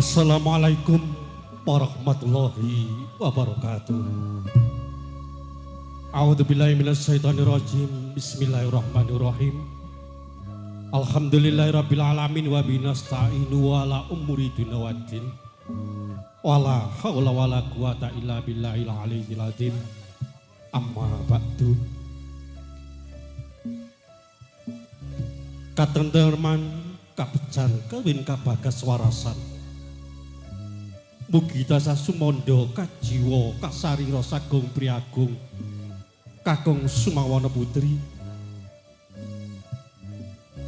Assalamualaikum warahmatullahi wabarakatuh. A'udzubillahi minasyaitonirrajim. Bismillahirrahmanirrahim. Alhamdulillahirabbil alamin wa binasta'inu ala umuri dunya waddin. Wala haula wala quwata illa billahil aliyyil azim. Amma ba'du. Katenteman kabejan kawin kabagas warasan. Mugi tansah sumandha kajiwa kasarira sagung priagung kakung sumawana putri.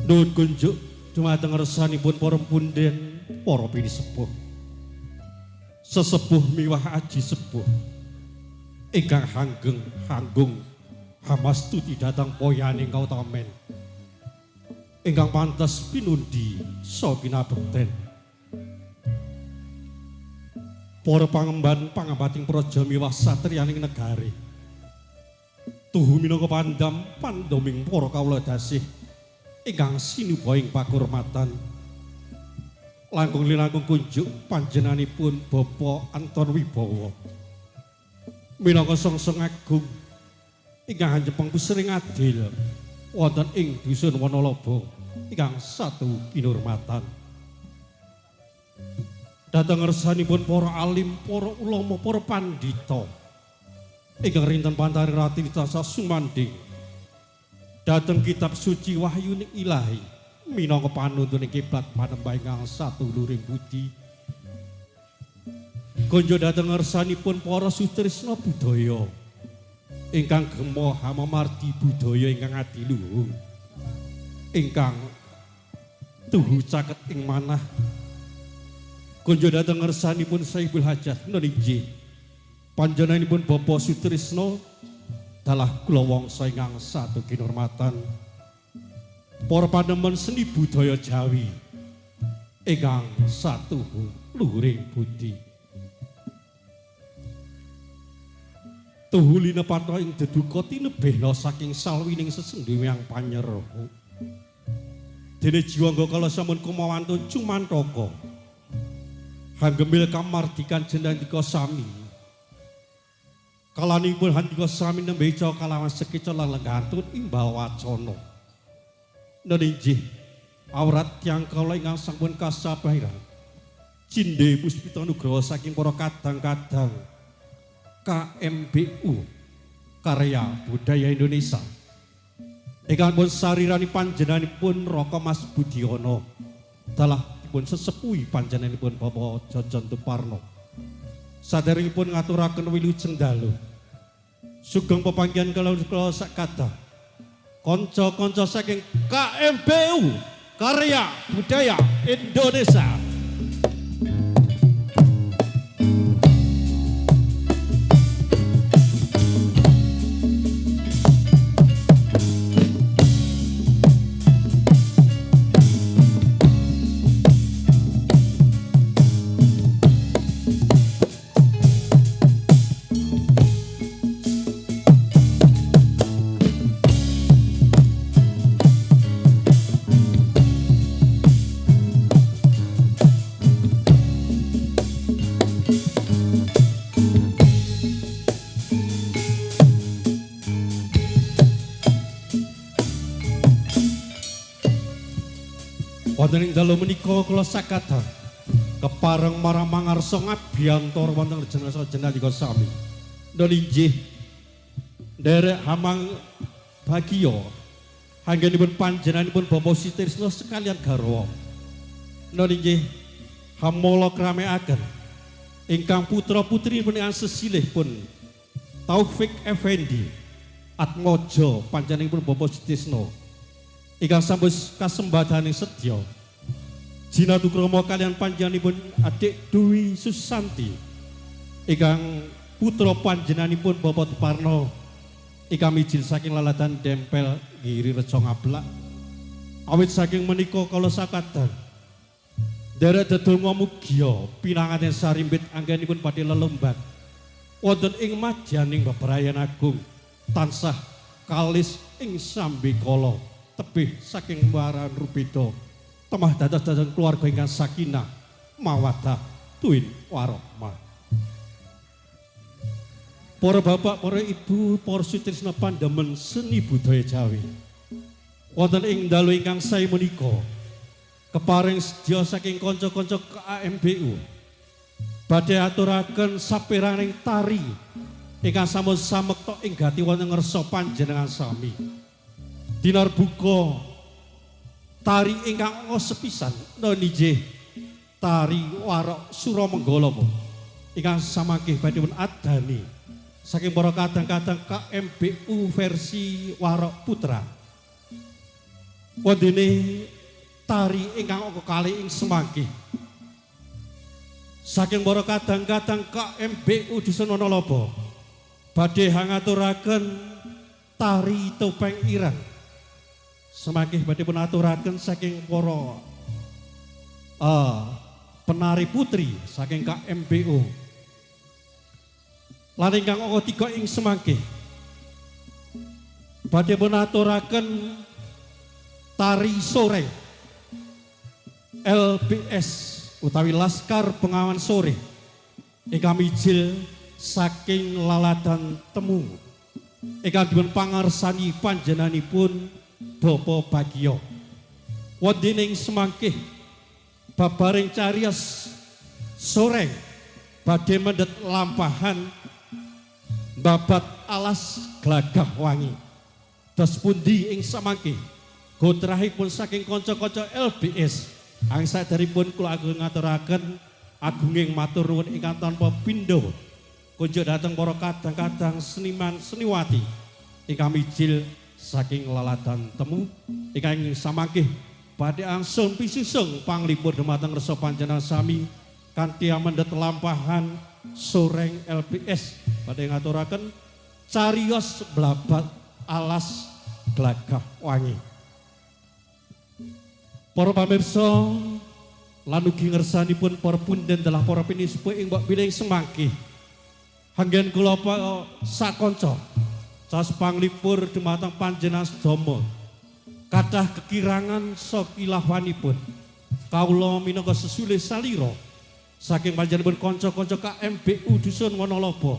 Nuwun kunjuk dumateng ngersanipun para punden, para pinisepuh. Sesepuh miwah aji sepuh ingkang hanggung hamastuti dhateng poyaning kautamen ingkang pantes pinundi saha pinabekten. Para pangemban pangambating praja miwah satriyaning negari. Tuhu minangka pandam pandoming para kawula dasih ingkang sinuba ing pakurmatan. Langkung linangkung kunjuk panjenenganipun Bapak Anton Wibowo. Minangka songsong agung ingkang hanjepeng pusering adil wonten ing dusun Wanalaba ingkang satu kinurmatan. Dhateng ngersanipun para alim, para ulama, para pandhita ingkang rinten pantari rati tansah sumandhing dhateng kitab suci wahyuning ilahi minangka panuntuning kiblat panembahe ingkang satuluring budi. Konjo dhateng ngersanipun para sutresna budaya ingkang gema hamamardi budaya ingkang adiluhung ingkang tuhu caket ing manah. Konjo dhateng ngersanipun Saibul Hajat Noningji panjenenganipun Bapak Sutrisno dalah kula wangsa ingkang satu kinurmatan. Para panemen seni budaya Jawi ingkang satu luhuring budi. Tuhu linepata ing deduka tinebehna saking salwining sesendhing panyeruh. Dene jiwangga kala sampun kumawantun cumantaka hanggemil kamardikan Jendandika sami. Kalanipun handika sami nembe ica kalawan sekeca lenggantun imbal wacana. Neninjih awrat tiyang kala ingkang sampun kasabahiran. Cindhe puspita nugraha saking para kadang-kadang KMBU Karya Budaya Indonesia. Ingkang pun sarirani panjenenganipun Raka Mas Budiono dalah pun sesepuhi panjenenganipun Bapak Jojon Tuparno. Saderengipun ngaturaken wilujeng dalu. Sugeng pepanggihan kula sakata. Kanca-kanca saking KMBU Karya Budaya Indonesia. Wonten ing dalu menika kula sakata kepareng marang mangarsa ngabiyantara wonten jenazah Jendandika sami. Nulinggih nderek hamang bagiya anggenipun panjenenganipun Bapak Sutrisno sekalian garwa. Nulinggih hamala krameaken ingkang putra-putrinipun ingkang sesilihipun Taufik Effendi Atmojo panjenenganipun Bapak Sutrisno ingkang sampun kasembadaning sedya jinatukrama kalian panjenenganipun Adik Dwi Susanti ingkang putra panjenenganipun Bapak Tuparno ingkang mijil saking laladan Dempel Giri Rejo Ngablak. Awit saking menika kala sakadang derek dedonga mugia pinanganten sarimbit anggenipun badhe lelomban wonten ing madyaning bebrayan agung tansah kalis ing sambikala tebih saking waran rupida temah dados keluarga ingkang sakinah mawaddah tuwin warahmah. Para bapak, para ibu, para sutrisna pandhamen seni budaya Jawi. Wonten ing dalu ingkang sae menika keparing sedya saking kanca-kanca KMBU badhe aturaken sapéraning tari ingkang sampun samekta ing gati wonten ngarsa panjenengan sami. Dinar buka tari ingkang sepisan nonijih tari Warok Suramenggala ingkang samangkih badhe pun adani saking para kadang-kadang KMBU versi Warok Putra. Wondene tari ingkang kalih ing semangkih saking para kadang-kadang KMBU Dusun Wonolobo badhe ngaturaken tari topeng ireng. Semangkih badhe pun aturaken saking para penari putri saking KMBU. Lan ingkang tiga ing semangkih badhe pun aturaken tari sore LBS utawi Laskar Bengawan Sore ingkang mijil saking Laladan Temu ingkang dipun pangarsani panjenenganipun Bapak Bagio. Wondene ing semangkih babaring cariyos sore badhe mendhet lampahan babat alas glagah wangi. Dos pundi ing samangkih gotrahipun saking kanca-kanca LBS ang saderipun kula agung ngaturaken agunging matur nuwun ingkang tanpa pindho kunjuk dhateng para kadang-kadang seniman seniwati ingkang mijil saking Laladan Temu ingkang samangkih badhe angsun pisusung panglipur dhumateng resa panjenengan sami kanthi amendhet lampahan soreng LBS badhe ngaturaken cariyos blabat alas glagah wangi. Para pamirsa lan ugi ngersanipun para punden dalah para pinispu ing mbok bilih semangkih anggen kula sakanca cas panglipur dhumateng panjenengan sedaya kathah kekirangan sakilawanipun kawula minangka sesule salira saking panjenenganipun kanca-kanca KMBU Dusun Wonolobo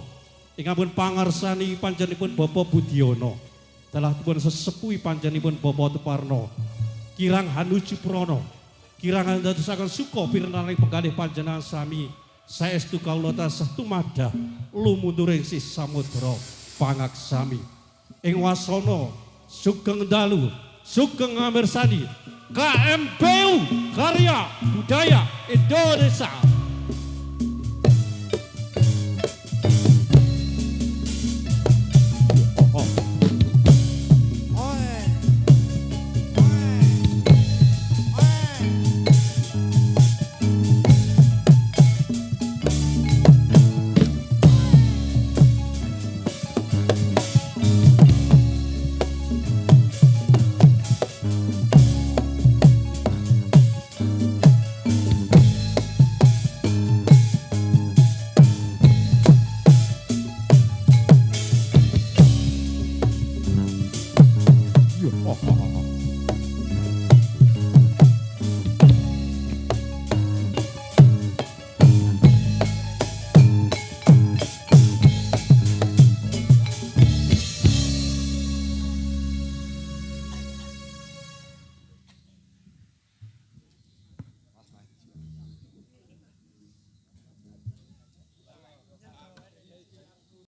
ingkang pun pangarsani panjenenganipun Bapak Budiono dalah dipun sesepuhi panjenenganipun Bapak Teparno kirang hanuju prono kirang ndadosaken suka pirentanipun penggalih panjenengan sami saestu kawula tansah tumadah lumunturing si samudra pangaksami ing wasana sugeng dalu sugeng ngamirsani KMBU Karya Budaya Indonesia.